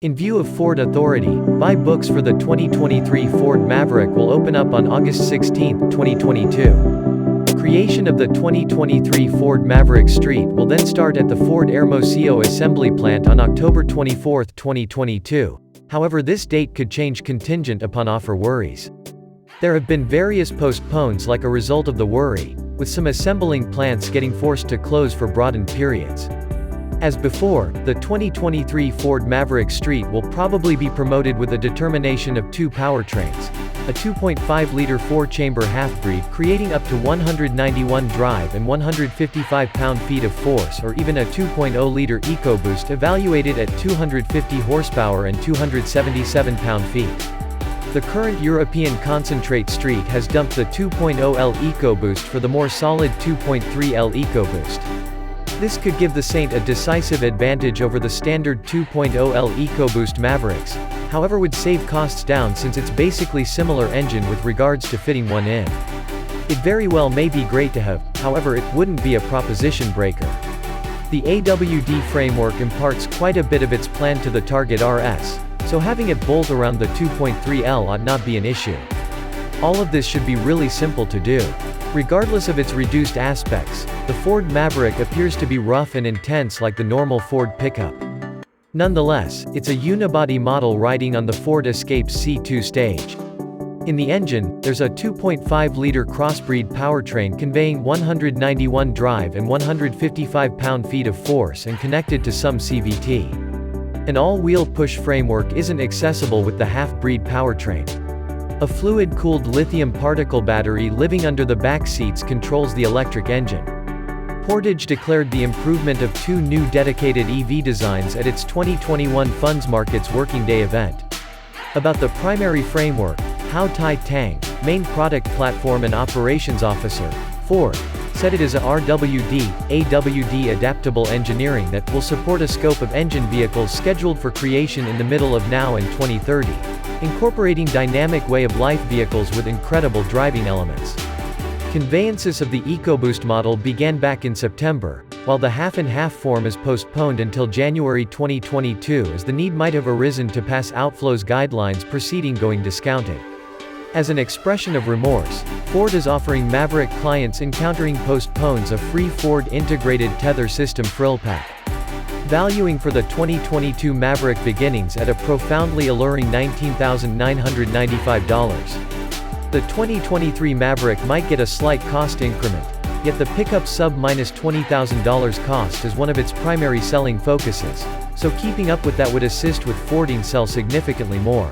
In view of Ford authority, buy books for the 2023 Ford Maverick will open up on August 16, 2022. Creation of the 2023 Ford Maverick ST will then start at the Ford Hermosillo Assembly Plant on October 24, 2022. However, this date could change contingent upon offer worries. There have been various postpones like a result of the worry, with some assembling plants getting forced to close for broadened periods. As before, the 2023 Ford Maverick ST will probably be promoted with a determination of two powertrains: a 2.5-liter 4-chamber half-breed creating up to 191 drive and 155 pound-feet of force, or even a 2.0-liter EcoBoost evaluated at 250 horsepower and 277 pound-feet. The current European concentrate ST has dumped the 2.0L EcoBoost for the more solid 2.3L EcoBoost. This could give the Saint a decisive advantage over the standard 2.0L EcoBoost Mavericks, however would save costs down since it's basically similar engine with regards to fitting one in. It very well may be great to have, however it wouldn't be a proposition breaker. The AWD framework imparts quite a bit of its plan to the Target RS, so having it bolt around the 2.3L ought not be an issue. All of this should be really simple to do. Regardless of its reduced aspects, the Ford Maverick appears to be rough and intense like the normal Ford pickup. Nonetheless, it's a unibody model riding on the Ford Escape's C2 stage. In the engine, there's a 2.5-liter crossbreed powertrain conveying 191 drive and 155 pound-feet of force and connected to some CVT. An all-wheel push framework isn't accessible with the half-breed powertrain. A fluid-cooled lithium particle battery living under the back seats controls the electric engine. Portage declared the improvement of two new dedicated EV designs at its 2021 Funds Markets Working Day event. About the primary framework, Hao Tai Tang, main product platform and operations officer, Ford, said it is a RWD adaptable engineering that will support a scope of engine vehicles scheduled for creation in the middle of now and 2030. Incorporating dynamic way-of-life vehicles with incredible driving elements. Conveyances of the EcoBoost model began back in September, while the half-and-half form is postponed until January 2022 as the need might have arisen to pass outflows guidelines preceding going discounting. As an expression of remorse, Ford is offering Maverick clients encountering postpones a free Ford Integrated Tether System frill pack. Valuing for the 2022 Maverick beginnings at a profoundly alluring $19,995. The 2023 Maverick might get a slight cost increment, yet the pickup sub-$20,000 cost is one of its primary selling focuses, so keeping up with that would assist with Fording sell significantly more.